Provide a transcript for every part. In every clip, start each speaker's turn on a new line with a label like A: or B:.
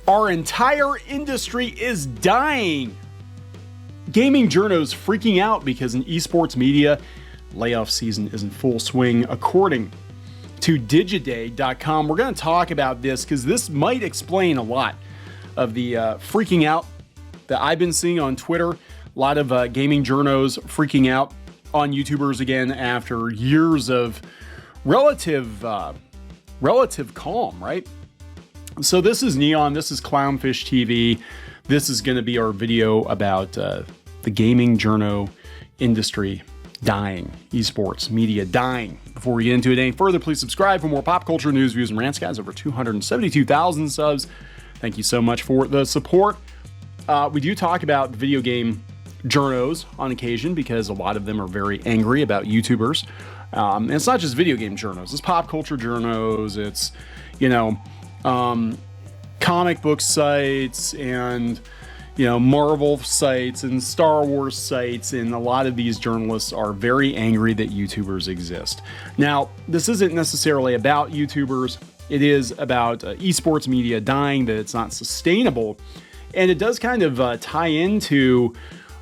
A: Our entire industry is dying. Gaming journos freaking out because in esports media, layoff season is in full swing. According to Digiday.com, we're going to talk about this because this might explain a lot of the freaking out that I've been seeing on Twitter. A lot of gaming journos freaking out on YouTubers again after years of relative calm, right? So this is Neon, this is Clownfish TV. This is going to be our video about the gaming journo industry dying, esports media dying. Before we get into it any further, please subscribe for more pop culture news, views, and rants. Guys, over 272,000 subs. Thank you so much for the support. We do talk about video game journos on occasion because a lot of them are very angry about YouTubers. And it's not just video game journos, it's pop culture journos, it's, comic book sites and, Marvel sites and Star Wars sites. And a lot of these journalists are very angry that YouTubers exist. Now, this isn't necessarily about YouTubers. It is about esports media dying, that it's not sustainable. And it does kind of tie into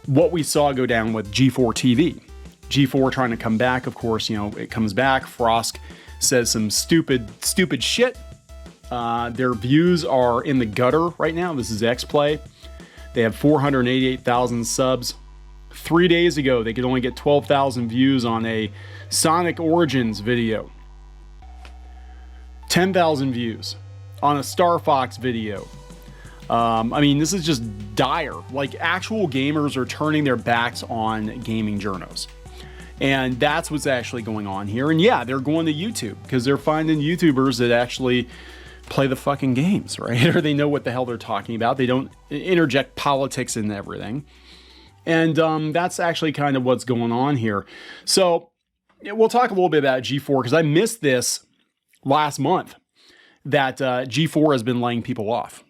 A: what we saw go down with G4 TV. G4 trying to come back, of course, it comes back. Frosk says some stupid shit. Their views are in the gutter right now. This is X-Play. They have 488,000 subs. 3 days ago, they could only get 12,000 views on a Sonic Origins video. 10,000 views on a Star Fox video. This is just dire. Like, actual gamers are turning their backs on gaming journos. And that's what's actually going on here. And yeah, they're going to YouTube because they're finding YouTubers that actually play the fucking games, right? Or they know what the hell they're talking about. They don't interject politics into everything. And that's actually kind of what's going on here. So we'll talk a little bit about G4 because I missed this last month that G4 has been laying people off.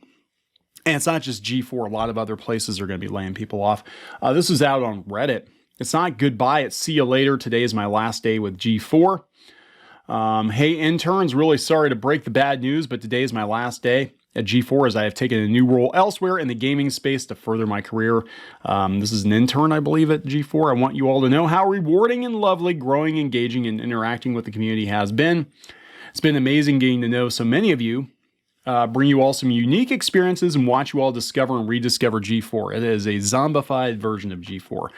A: And it's not just G4. A lot of other places are going to be laying people off. This is out on Reddit. It's not goodbye. It's see you later. Today is my last day with G4. Hey, interns, really sorry to break the bad news, but today is my last day at G4 as I have taken a new role elsewhere in the gaming space to further my career. This is an intern, I believe, at G4. I want you all to know how rewarding and lovely growing, engaging, and interacting with the community has been. It's been amazing getting to know so many of you, bring you all some unique experiences, and watch you all discover and rediscover G4. It is a zombified version of G4.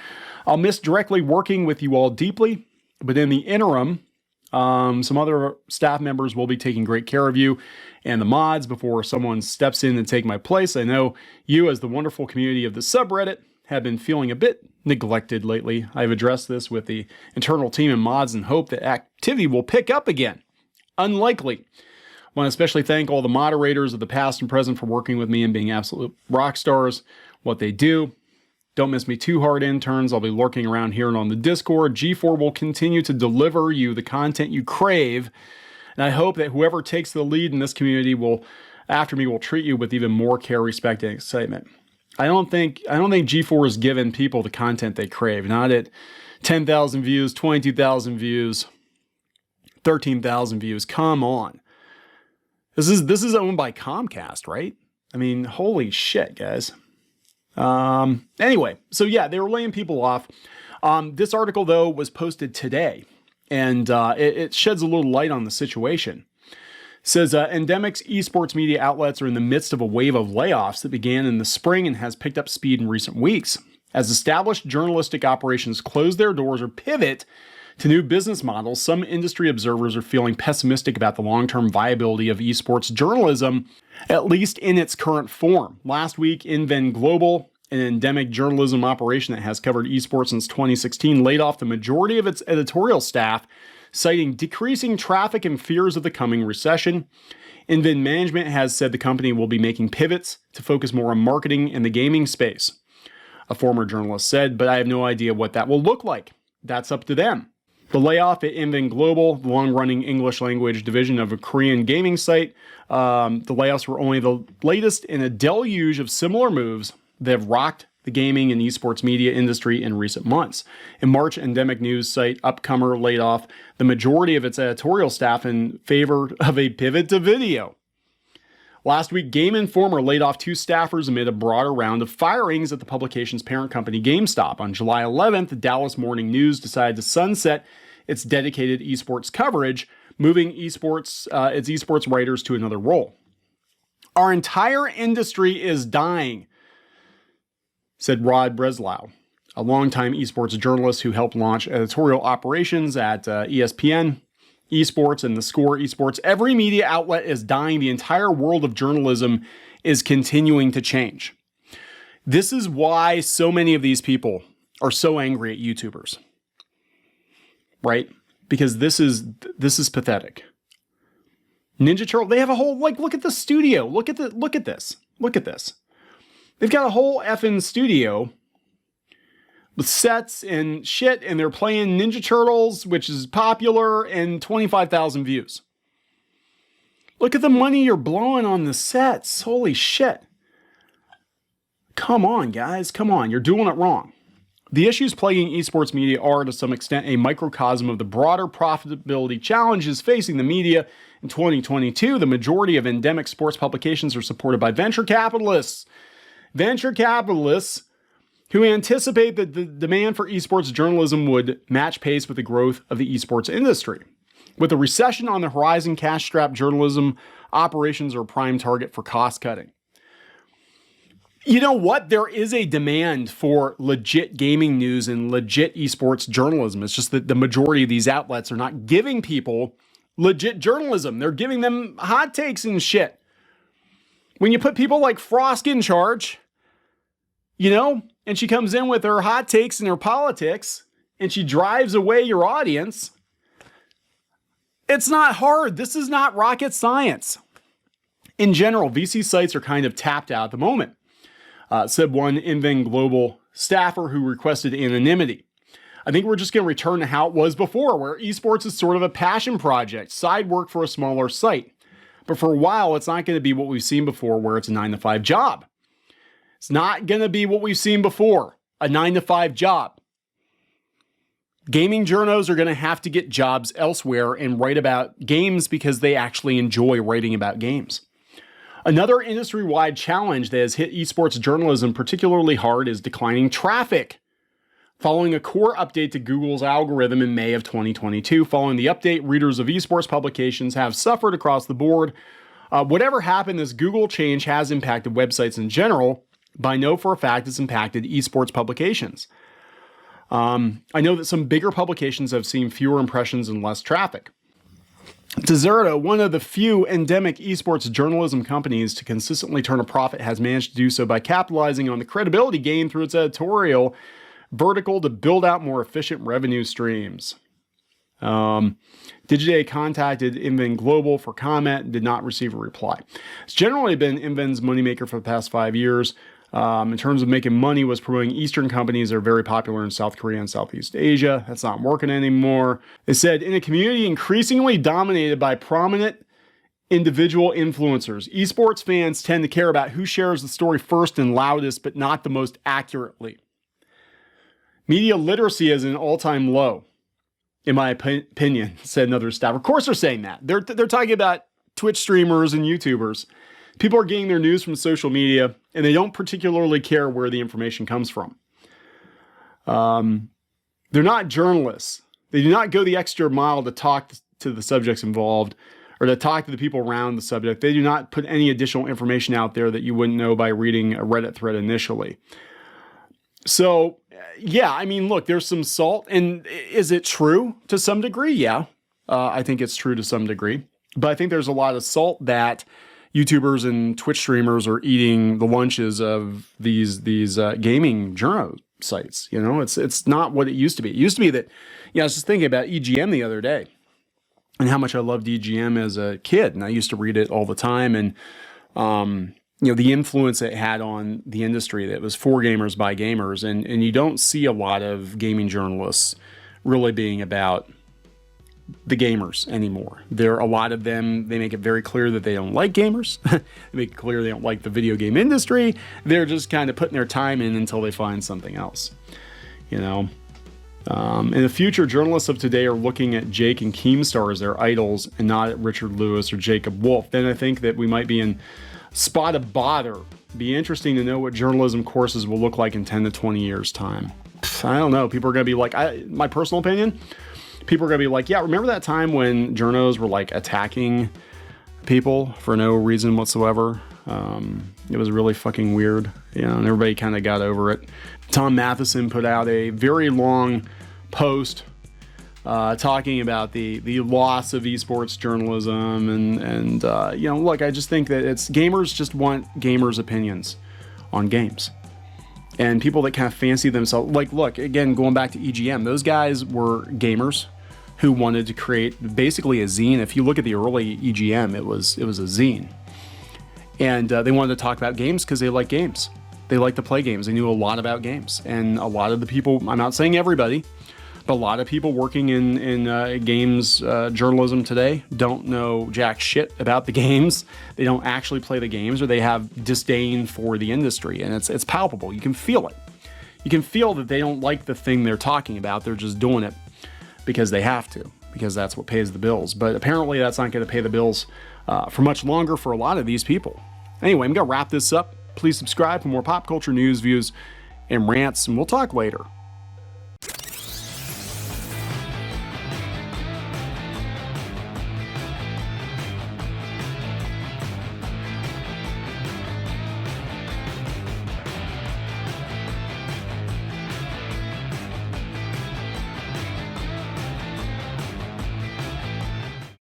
A: I'll miss directly working with you all deeply, but in the interim, some other staff members will be taking great care of you and the mods before someone steps in and take my place. I know you, as the wonderful community of the subreddit, have been feeling a bit neglected lately. I've addressed this with the internal team and mods and hope that activity will pick up again. Unlikely. I want to especially thank all the moderators of the past and present for working with me and being absolute rock stars, what they do. Don't miss me too hard, interns. I'll be lurking around here and on the Discord. G4 will continue to deliver you the content you crave. And I hope that whoever takes the lead in this community after me will treat you with even more care, respect, and excitement. I don't think G4 has given people the content they crave. Not at 10,000 views, 22,000 views, 13,000 views. Come on. This is owned by Comcast, right? I mean, holy shit, guys. Anyway, so yeah, they were laying people off. This article, though, was posted today, and it sheds a little light on the situation. It says, Endemic's esports media outlets are in the midst of a wave of layoffs that began in the spring and has picked up speed in recent weeks. As established journalistic operations close their doors or pivot to new business models, some industry observers are feeling pessimistic about the long-term viability of esports journalism, at least in its current form. Last week, InVen Global, an endemic journalism operation that has covered esports since 2016, laid off the majority of its editorial staff, citing decreasing traffic and fears of the coming recession. InVen management has said the company will be making pivots to focus more on marketing in the gaming space. A former journalist said, but I have no idea what that will look like. That's up to them. The layoff at InVen Global, the long-running English language division of a Korean gaming site, the layoffs were only the latest in a deluge of similar moves that have rocked the gaming and esports media industry in recent months. In March, endemic news site Upcomer laid off the majority of its editorial staff in favor of a pivot to video. Last week, Game Informer laid off 2 staffers amid a broader round of firings at the publication's parent company, GameStop. On July 11th, the Dallas Morning News decided to sunset its dedicated esports coverage, moving its esports writers to another role. Our entire industry is dying, said Rod Breslau, a longtime esports journalist who helped launch editorial operations at ESPN, Esports, and The Score Esports. Every media outlet is dying. The entire world of journalism is continuing to change. This is why so many of these people are so angry at YouTubers, right? Because this is pathetic. Ninja Turtle, they have a whole, like, look at the studio. Look at this. They've got a whole effing studio with sets and shit, and they're playing Ninja Turtles, which is popular, and 25,000 views. Look at the money you're blowing on the sets. Holy shit. Come on, guys. Come on. You're doing it wrong. The issues plaguing esports media are, to some extent, a microcosm of the broader profitability challenges facing the media. In 2022, the majority of endemic sports publications are supported by venture capitalists. Venture capitalists who anticipate that the demand for esports journalism would match pace with the growth of the esports industry. With a recession on the horizon, cash-strapped journalism operations are a prime target for cost-cutting. You know what? There is a demand for legit gaming news and legit esports journalism. It's just that the majority of these outlets are not giving people legit journalism. They're giving them hot takes and shit. When you put people like Frost in charge, you know, and she comes in with her hot takes and her politics, and she drives away your audience, it's not hard. This is not rocket science. In general, VC sites are kind of tapped out at the moment, said one Invent Global staffer who requested anonymity. I think we're just going to return to how it was before, where esports is sort of a passion project, side work for a smaller site. But for a while, it's not going to be what we've seen before, where it's a 9-to-5 job. It's not going to be what we've seen before, a 9-to-5 job. Gaming journos are going to have to get jobs elsewhere and write about games because they actually enjoy writing about games. Another industry-wide challenge that has hit esports journalism particularly hard is declining traffic. Following a core update to Google's algorithm in May of 2022, following the update, readers of esports publications have suffered across the board. Whatever happened, this Google change has impacted websites in general, but I know for a fact it's impacted esports publications. I know that some bigger publications have seen fewer impressions and less traffic. Dezerto, one of the few endemic esports journalism companies to consistently turn a profit, has managed to do so by capitalizing on the credibility gained through its editorial vertical to build out more efficient revenue streams. Digiday contacted Invent Global for comment and did not receive a reply. It's generally been Invent's moneymaker for the past 5 years. In terms of making money, was promoting Eastern companies that are very popular in South Korea and Southeast Asia. That's not working anymore. They said, in a community increasingly dominated by prominent individual influencers, esports fans tend to care about who shares the story first and loudest, but not the most accurately. Media literacy is an all-time low, in my opinion, said another staff. Of course they're saying that. They're talking about Twitch streamers and YouTubers. People are getting their news from social media, and they don't particularly care where the information comes from. They're not journalists. They do not go the extra mile to talk to the subjects involved or to talk to the people around the subject. They do not put any additional information out there that you wouldn't know by reading a Reddit thread initially. So, yeah, I mean, look, there's some salt. And is it true to some degree? Yeah, I think it's true to some degree. But I think there's a lot of salt that YouTubers and Twitch streamers are eating the lunches of these gaming journo sites. You know, it's not what it used to be. It used to be that, I was just thinking about EGM the other day and how much I loved EGM as a kid. And I used to read it all the time. And, the influence it had on the industry, that was for gamers by gamers. And you don't see a lot of gaming journalists really being about the gamers anymore. A lot of them, they make it very clear that they don't like gamers. They make it clear they don't like the video game industry. They're just kind of putting their time in until they find something else. In the future, journalists of today are looking at Jake and Keemstar as their idols and not at Richard Lewis or Jacob Wolf. Then I think that we might be in Spot a bother. Be interesting to know what journalism courses will look like in 10 to 20 years time. I don't know. People are going to be like, my personal opinion, people are going to be like, yeah, remember that time when journos were like attacking people for no reason whatsoever? It was really fucking weird, you know, and everybody kind of got over it. Tom Matheson put out a very long post talking about the loss of esports journalism, and you know, look, I just think that gamers just want gamers' opinions on games, and people that kind of fancy themselves, like, look, again, going back to EGM, those guys were gamers who wanted to create basically a zine. If you look at the early EGM, it was a zine, and they wanted to talk about games because they like games. They like to play games. They knew a lot about games, and a lot of the people, I'm not saying everybody, but a lot of people working in games journalism today don't know jack shit about the games. They don't actually play the games, or they have disdain for the industry, and it's palpable. You can feel it. You can feel that they don't like the thing they're talking about. They're just doing it because they have to, because that's what pays the bills. But apparently that's not going to pay the bills for much longer for a lot of these people. Anyway, I'm going to wrap this up. Please subscribe for more pop culture news, views, and rants, and we'll talk later.